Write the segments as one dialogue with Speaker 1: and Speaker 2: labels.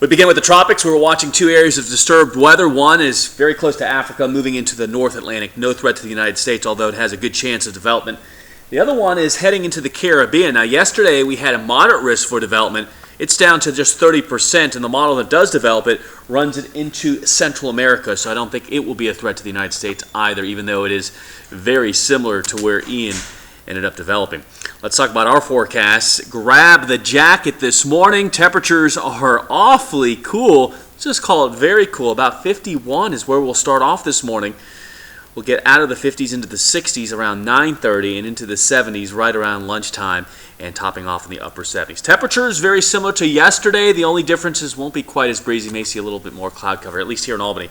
Speaker 1: We begin with the tropics, where we're watching two areas of disturbed weather. One is very close to Africa, moving into the North Atlantic. No threat to the United States, although it has a good chance of development. The other one is heading into the Caribbean. Now, yesterday we had a moderate risk for development. It's down to just 30%, and the model that does develop it runs it into Central America, so I don't think it will be a threat to the United States either, even though it is very similar to where Ian ended up developing. Let's talk about our forecasts. Grab the jacket this morning. Temperatures are awfully cool. Let's just call it very cool. About 51 is where we'll start off this morning. We'll get out of the 50s into the 60s around 9:30 and into the 70s right around lunchtime and topping off in the upper 70s. Temperatures very similar to yesterday. The only differences won't be quite as breezy. You may see a little bit more cloud cover, at least here in Albany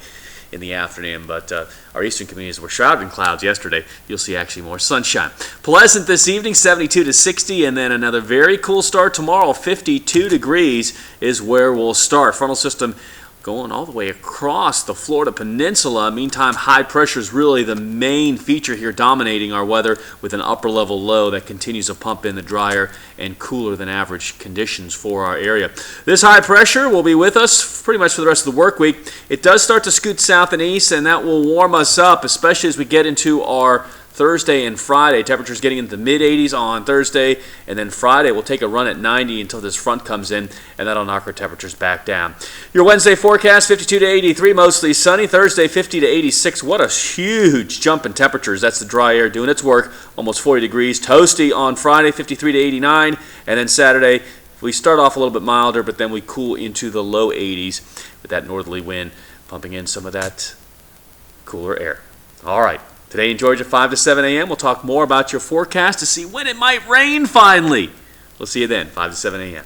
Speaker 1: in the afternoon, but our eastern communities were shrouded in clouds yesterday. You'll see actually more sunshine. Pleasant this evening, 72 to 60, and then another very cool start tomorrow. 52 degrees is where we'll start. Frontal system going all the way across the Florida Peninsula. Meantime, high pressure is really the main feature here, dominating our weather with an upper level low that continues to pump in the drier and cooler than average conditions for our area. This high pressure will be with us pretty much for the rest of the work week. It does start to scoot south and east, and that will warm us up, especially as we get into our Thursday and Friday. Temperatures getting into the mid-80s on Thursday, and then Friday we'll take a run at 90 until this front comes in, and that'll knock our temperatures back down. Your Wednesday forecast, 52 to 83, mostly sunny. Thursday, 50 to 86. What a huge jump in temperatures. That's the dry air doing its work. Almost 40 degrees. Toasty on Friday, 53 to 89, and then Saturday we start off a little bit milder, but then we cool into the low 80s with that northerly wind pumping in some of that cooler air. All right. Today in Georgia, 5 to 7 a.m., we'll talk more about your forecast to see when it might rain finally. We'll see you then, 5 to 7 a.m.